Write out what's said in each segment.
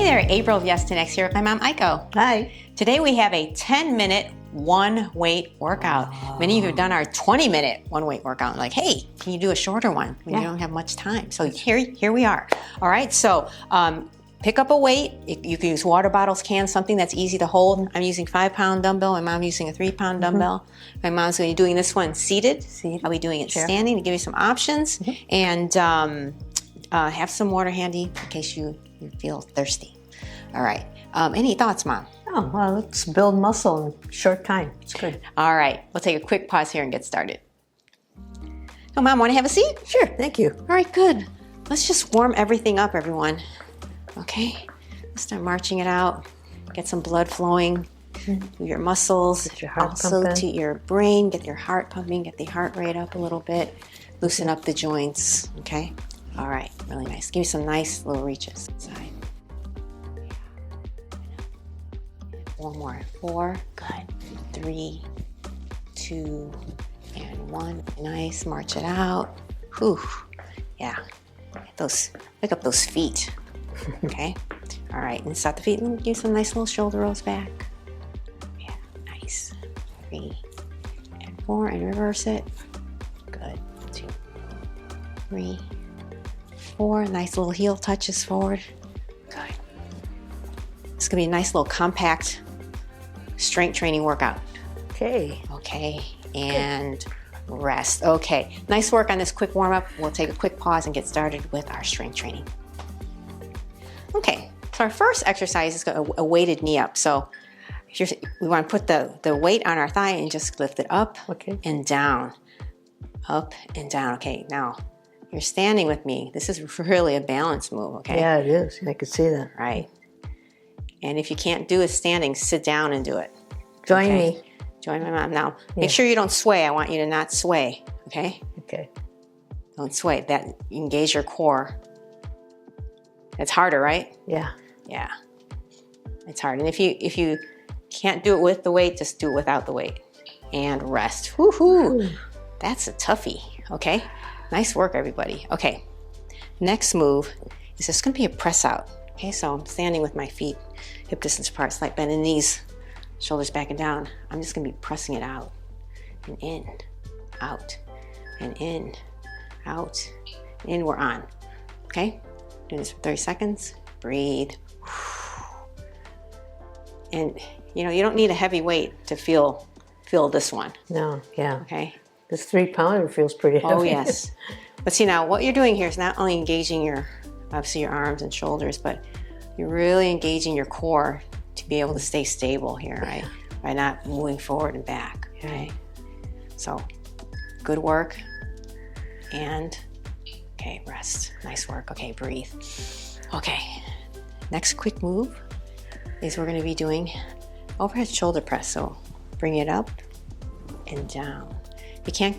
there, April of Yes to Next here with my mom, 𝐿𝐿. Hi. Today we have a 10-minute one weight workout. Many of you have done our 20-minute one weight workout. Like, hey, can you do a shorter one when you don't have much time? So here we are. All right, so pick up a weight. You can use water bottles, cans, something that's easy to hold. I'm using 5-pound dumbbell. My mom's using a 3-pound dumbbell. My mom's going to be doing this one seated. I'll be doing it standing to give you some options. And have some water handy in case you feel thirsty. All right. Any thoughts, Mom? Oh, well, let's build muscle in a short time. It's good. All right. We'll take a quick pause here and get started. So, Mom, want to have a seat? Sure, thank you. All right, good. Let's just warm everything up, everyone. Okay? Let's start marching it out. Get some blood flowing to your muscles. Get your heart also pumping. to your brain. Get your heart pumping. Get the heart rate up a little bit. Loosen up the joints. Okay? All right. Really nice. Give me some nice little reaches. Side. One more. 4. Good. 3, 2, and 1. Nice. March it out. Whew. Yeah. Pick up those feet. Okay. All right. And stop the feet and do some nice little shoulder rolls back. Yeah. Nice. 3 and 4 and reverse it. Good. 2, 3, 4. Nice little heel touches forward. Good. It's gonna be a nice little compact strength training workout. Okay. Okay, and rest. Okay, nice work on this quick warm up. We'll take a quick pause and get started with our strength training. Okay, so our first exercise is a weighted knee up. So we want to put the weight on our thigh and just lift it up and down. Up and down. Okay, now you're standing with me. This is really a balance move, okay? Yeah, it is. I can see that. Right. And if you can't do it standing, sit down and do it. Join me. Join my mom. Now, make sure you don't sway. I want you to not sway, okay? Okay. Don't sway. That engage your core. It's harder, right? Yeah. Yeah. It's hard. And if you can't do it with the weight, just do it without the weight. And rest. Woohoo! That's a toughie, okay? Nice work, everybody. Okay. Next move is just going to be a press out. Okay, so I'm standing with my feet hip distance apart, slight bend in the knees, shoulders back and down. I'm just going to be pressing it out and in, out, and in, out, in. We're on. Okay, doing this for 30 seconds. Breathe. And you don't need a heavy weight to feel this one. No, yeah. Okay. This 3-pounder feels pretty heavy. Oh yes. But see, now what you're doing here is not only engaging obviously your arms and shoulders, but you're really engaging your core to be able to stay stable here, right? By not moving forward and back, okay? So, good work. And, okay, rest. Nice work. Okay, breathe. Okay, next quick move is we're gonna be doing overhead shoulder press. So, bring it up and down. If you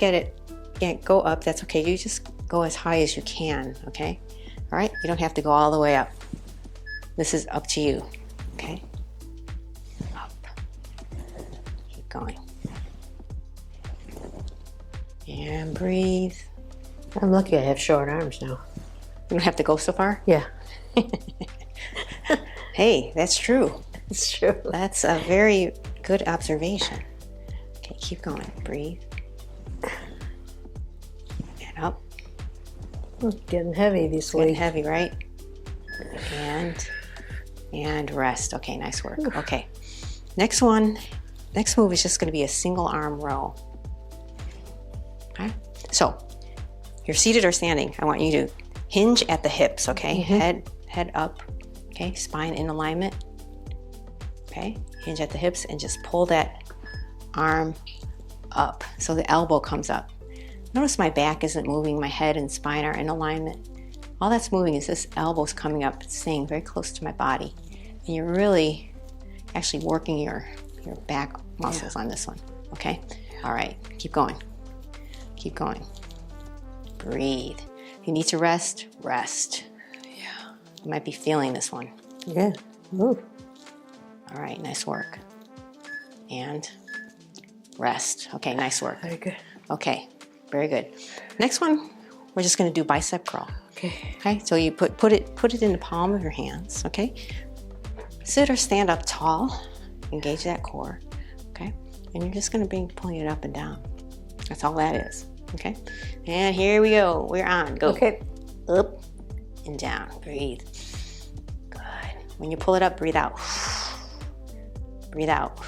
can't go up, that's okay. You just go as high as you can, okay? All right, you don't have to go all the way up. This is up to you, okay? Up. Keep going. And breathe. I'm lucky I have short arms now. You don't have to go so far? Yeah. Hey, that's true. It's true. That's a very good observation. Okay, keep going. Breathe. And up. It's getting heavy this week. Getting heavy, right? And rest. Okay, nice work. Okay. Next move is just going to be a single arm row. Okay? So, you're seated or standing. I want you to hinge at the hips, okay? Head up. Okay? Spine in alignment. Okay? Hinge at the hips and just pull that arm up so the elbow comes up. Notice my back isn't moving, my head and spine are in alignment. All that's moving is this elbow's coming up, it's staying very close to my body. And you're really actually working your back muscles on this one, okay? All right, keep going. Keep going. Breathe. If you need to rest, rest. Yeah. You might be feeling this one. Yeah, move. All right, nice work. And rest. Okay, nice work. Very good. Okay. Very good. Next one, we're just going to do bicep curl. Okay. Okay. So you put it in the palm of your hands. Okay. sit or stand up tall. Engage that core, okay? And you're just gonna be pulling it up and down. That's all that is, okay? And here we go, we're on, go. Okay. Up and down, breathe. Good. When you pull it up, breathe out. Breathe out.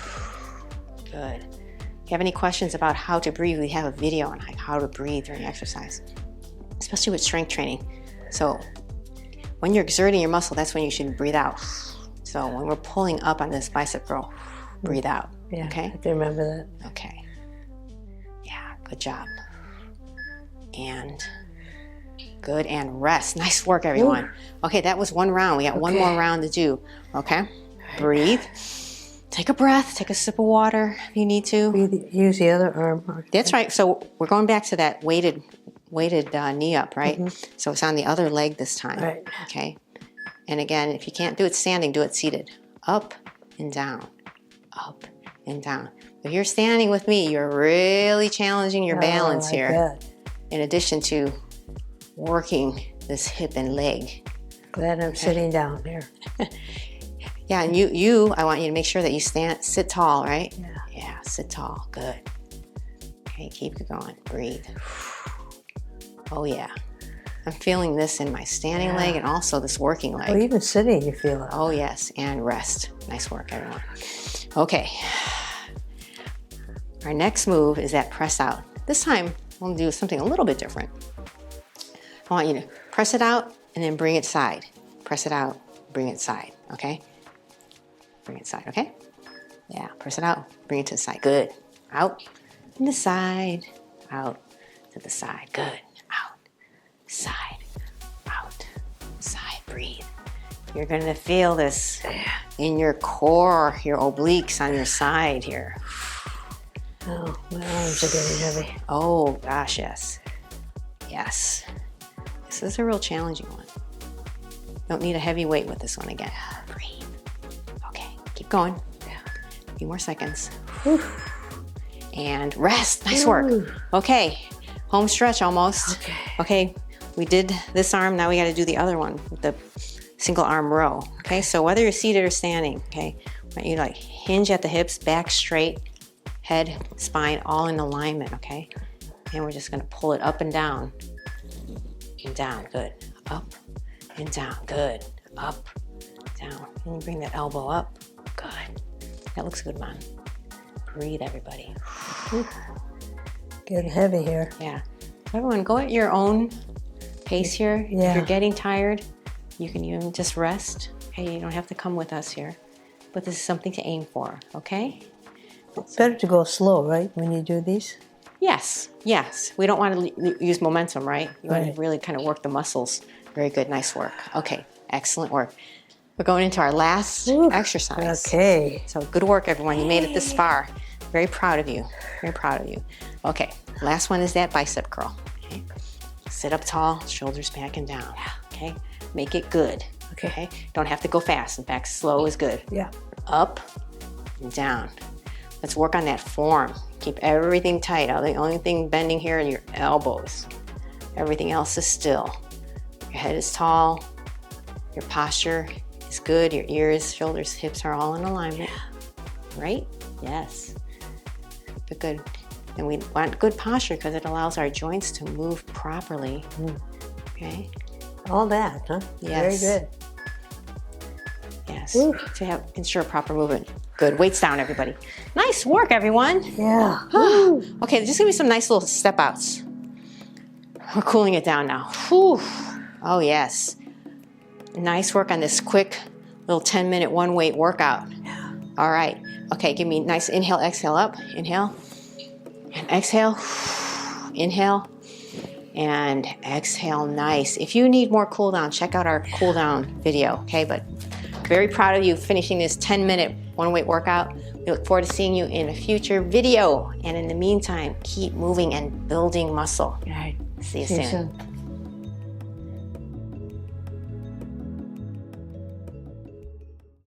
Good. If you have any questions about how to breathe, we have a video on how to breathe during exercise, especially with strength training. So when you're exerting your muscle, that's when you should breathe out. So when we're pulling up on this bicep curl, breathe out. Yeah, okay? I have to remember that. Okay. Yeah, good job. And good, and rest. Nice work, everyone. Ooh. Okay, that was one round. We got one more round to do, okay? Breathe. Take a breath, take a sip of water if you need to. Use the other arm. Okay. That's right. So we're going back to that weighted knee up, right? Mm-hmm. So it's on the other leg this time, right. Okay? And again, if you can't do it standing, do it seated. Up and down, up and down. If you're standing with me, you're really challenging your balance here. In addition to working this hip and leg. Glad I'm sitting down here. Yeah, and I want you to make sure that you sit tall, right? Yeah. Yeah, sit tall, good. Okay, keep it going, breathe. Oh yeah. I'm feeling this in my standing leg and also this working leg. Oh, even sitting you feel it. Oh yes, and rest. Nice work, everyone. Okay. Our next move is that press out. This time, we'll do something a little bit different. I want you to press it out and then bring it side. Press it out, bring it side, okay? Bring it side, okay? Yeah, press it out, bring it to the side. Good. Out, and the side, out, to the side. Good. Out, side, out, side. Breathe. You're gonna feel this in your core, your obliques on your side here. Oh, my arms are getting heavy. Oh, gosh, yes. Yes. This is a real challenging one. Don't need a heavy weight with this one again. Breathe. Okay, keep going. A few more seconds. And rest. Nice work. Okay, home stretch almost. Okay, we did this arm, now we gotta do the other one with the single arm row. Okay, so whether you're seated or standing, okay, I want you to like hinge at the hips, back straight, head, spine, all in alignment, okay? And we're just gonna pull it up and down. And down, good. Up and down, good. Up, down. And you bring that elbow up, good. That looks good, man. Breathe, everybody. Getting heavy here. Yeah. Everyone, go at your own pace here. Yeah. If you're getting tired, you can even just rest. Okay, you don't have to come with us here. But this is something to aim for, okay? It's better to go slow, right, when you do these? Yes, yes. We don't want to use momentum, right? You want to really kind of work the muscles. Very good, nice work. Okay, excellent work. We're going into our last exercise. Okay. So good work, everyone. You made it this far. Very proud of you. Very proud of you. Okay, last one is that bicep curl. Okay. Sit up tall, shoulders back and down. Okay, make it good. Okay, don't have to go fast. In fact, slow is good. Yeah. Up and down. Let's work on that form. Keep everything tight. The only thing bending here are your elbows. Everything else is still. Your head is tall. Your posture is good. Your ears, shoulders, hips are all in alignment. Right? Yes. But good. And we want good posture because it allows our joints to move properly. Okay? All that, huh? Yes. Very good. Yes. To ensure proper movement. Good. Weights down, everybody. Nice work, everyone. Yeah. Okay, just give me some nice little step outs. We're cooling it down now. Whew. Oh, yes. Nice work on this quick little 10-minute one weight workout. Yeah. All right. Okay, give me a nice inhale, exhale up. Inhale. And exhale. Inhale. And exhale. Nice. If you need more cool down, check out our cool down video. Okay, but very proud of you finishing this 10-minute one weight workout. We look forward to seeing you in a future video. And in the meantime, keep moving and building muscle. All right. See you soon.